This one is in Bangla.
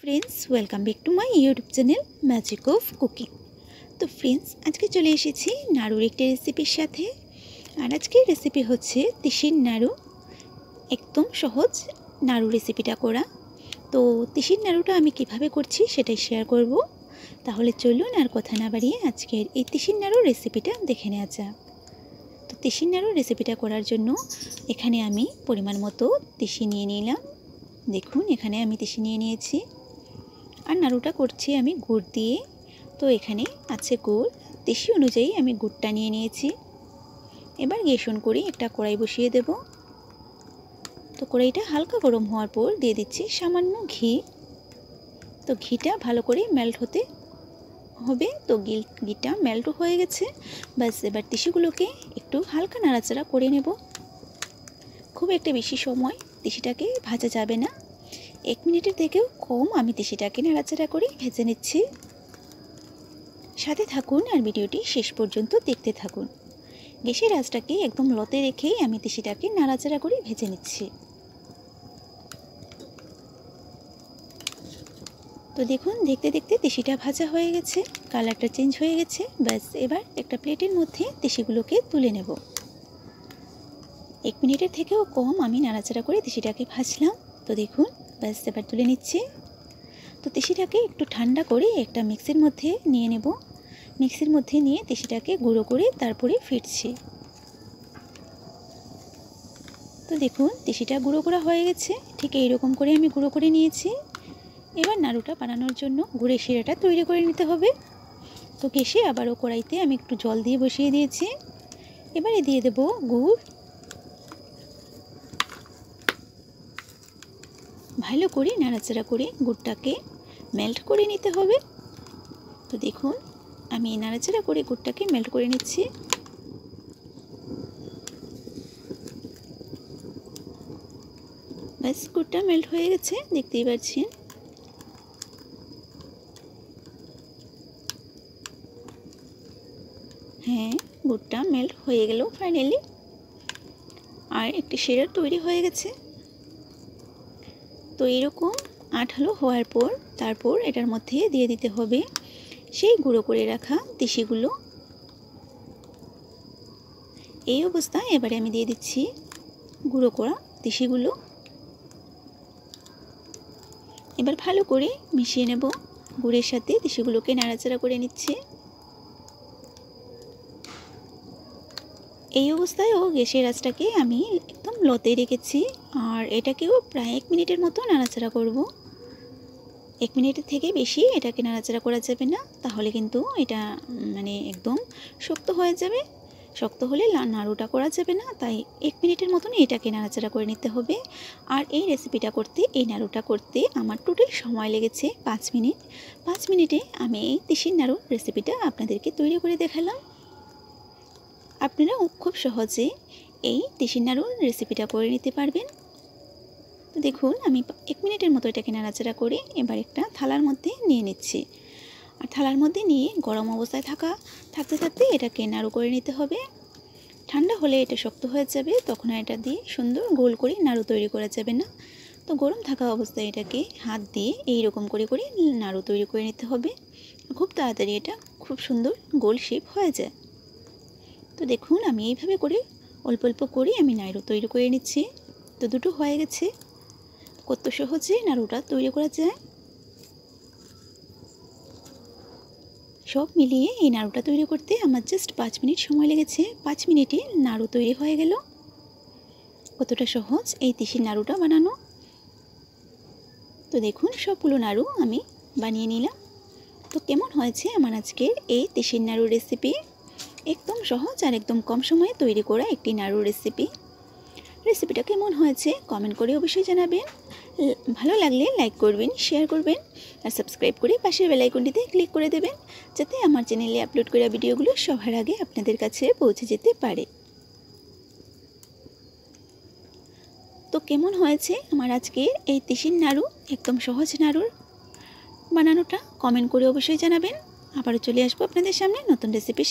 Friends welcome back to my YouTube channel magic of cooking. तो फ्रेंड्स आज के चले एसेছি नाड़ुर एक रेसिपिर साथे। और आज के रेसिपि होच्छे तिसिर नाड़ू। एकदम सहज नाड़ू रेसिपिटा करा। तो तिसिर नाड़ूटा आमी किभाबे करछि सेटाई शेयर करब। ताहले चलुन आर कथा ना बाड़िये आजकेर एई तिसिर नाड़ू रेसिपिटा देखे नेওয়া যাক। तो तिसिर नाड़ू रेसिपिटा करार जोन्नो एखाने आमी परिमाण मतो तिसि निये निलाम। देखुन एखाने आमी तिसि निये निয়েছি। और नाड़ूटा करছি आमी गुड़ दिए। तो एखाने आछे गुड़, तिसि अनुयायी आमी गुड़टा निये निয়েছি। एबार ग्यास अन करे एकटा कड़ाई बसिए देब। तो कड़ाईटा हालका गरम होवार पर दिए दिচ্ছি सामान्य घी। तो घीटा भालो करे मेल्ट होते होबे। तो घीटा मेल्ट हो गेছে। बस एबार तिसिगुलोके एकटू हालका नाड़ाचाड़ा करे नेब। खूब एकटा बेशी समय तिसिटाके भाजा जाबे ना। 1 मिनिटेर थेकेও कम आमी तिसिटाके नाड़ाचाड़ा करे भेजे निচ্ছি। साथे थाकुन और भिडियोटी शेष पर्यन्त देखते थाकुन। ग्यासेर आँचटाके एकदम लते रेखेई आमी तिसिटाके नाड़ाचाड़ा करे भेजे निচ্ছি। तो देखुन देखते देखते तिसिटा भाजा हो गेছে, कालारटा चेंज हो गेছে। बस एबार एकटा प्लेटेर मধ্যে तिसिगुलोके तुले नेब। 1 मिनिटेर थेकेও कम आमी नाड़ाचाड़ा करे तिसिटाके भाजलाम। तो देखुन बस एबार तुले निচ্ছি। तो तिसिटाके एकटू ठांडा करे एकटा मिक्सिर मধ্যে निये नेब। मिक्सिर मধ্যে निये तिसिटाके गुঁড়ো करे तारपरे फिरছি। तो देखुन तिसिटा गुঁড়ো करा हो गेছে। ठीक এই রকম করে আমি গুঁড়ো করে নিয়েছি। এবার নাড়ুটা বানানোর জন্য গুড়ের শিরাটা তৈরি করে নিতে হবে। তো গ্যাসে আবারও কড়াইতে আমি একটু জল দিয়ে বসিয়ে দিয়েছি। এবারে দিয়ে দেব গুড়। ভালো করে নাড়াচাড়া করে গুড়টাকে মেল্ট করে নিতে হবে। তো দেখুন আমি নাড়াচাড়া করে গুড়টাকে মেল্ট করে নিচ্ছি। ব্যাস গুড়টা মেল্ট হয়ে গেছে, দেখতেই পাচ্ছেন। হ্যাঁ গুড়টা মেল্ট হয়ে গেল ফাইনালি। আর একটি শিরা তৈরি হয়ে গেছে। তো এরকম আঠালো হওয়ার পর তারপর এটার মধ্যে দিয়ে দিতে হবে সেই গুঁড়ো করে রাখা তিসিগুলো। এই অবস্থায় এবারে আমি দিয়ে দিচ্ছি গুঁড়ো করা তিসিগুলো। এবার ভালো করে মিশিয়ে নেব। গুড়ের সাথে তিসিগুলোকে নাড়াচাড়া করে নিচ্ছি। এই অবস্থায়ও গ্যাসের আঁচটাকে আমি একদম লতে রেখেছি। আর এটাকেও প্রায় 1 মিনিটের মতো নাড়াচাড়া করব। 1 মিনিটের থেকে বেশি এটাকে নাড়াচাড়া করা যাবে না, তাহলে কিন্তু এটা মানে একদম শক্ত হয়ে যাবে। শক্ত হলে নাড়ুটা করা যাবে না। তাই 1 মিনিটের মতন এটাকে নাড়াচাড়া করে নিতে হবে। আর এই রেসিপিটা করতে, এই নাড়ুটা করতে আমার টোটাল সময় লেগেছে 5 মিনিট। 5 মিনিটে আমি এই তিসির নাড়ুর রেসিপিটা আপনাদেরকে তৈরি করে দেখালাম। আপনারাও খুব সহজে এই তিসির নাড়ুর রেসিপিটা করে নিতে পারবেন। তো দেখুন আমি 1 মিনিটের মতো এটাকে নাড়াচাড়া করে এবার একটা থালার মধ্যে নিয়ে নিচ্ছি। আর থালার মধ্যে নিয়ে গরম অবস্থায় থাকতে থাকতে এটাকে নাড়ু করে নিতে হবে। ঠান্ডা হলে এটা শক্ত হয়ে যাবে, তখন এটা দিয়ে সুন্দর গোল করে নাড়ু তৈরি করা যাবে না। তো গরম থাকা অবস্থায় এটাকে হাত দিয়ে এই রকম করে করে নাড়ু তৈরি করে নিতে হবে। খুব তাড়াতাড়ি এটা খুব সুন্দর গোল শেপ হয়ে যায়। তো দেখুন আমি এইভাবে করে অল্প অল্প করে আমি নাড়ু তৈরি করে নিচ্ছি। তো দুটো হয়ে গেছে। কত সহজে নাড়ুটা তৈরি করা যায়। সব মিলিয়ে এই নাড়ুটা তৈরি করতে আমার জাস্ট 5 মিনিট সময় লেগেছে। 5 মিনিটে নাড়ু তৈরি হয়ে গেল। কতটা সহজ এই তিসির নাড়ুটা বানানো। তো দেখুন সবগুলো নাড়ু আমি বানিয়ে নিলাম। তো কেমন হয়েছে আমার আজকের এই তিসির নাড়ুর রেসিপি। একদম সহজ আর একদম কম সময়ে তৈরি করা একটি নাড়ুর রেসিপি। রেসিপিটা কেমন হয়েছে কমেন্ট করে অবশ্যই জানাবেন। ভালো লাগলে লাইক করবেন, শেয়ার করবেন আর সাবস্ক্রাইব করে পাশের বেল আইকনটিতে ক্লিক করে দেবেন, যাতে আমার চ্যানেলে আপলোড করা ভিডিওগুলো সবার আগে আপনাদের কাছে পৌঁছে যেতে পারে। তো কেমন হয়েছে আমার আজকের এই তিসির নাড়ু, একদম সহজ নাড়ুর বানানোটা কমেন্ট করে অবশ্যই জানাবেন। আবারও চলে আসবো আপনাদের সামনে নতুন রেসিপি।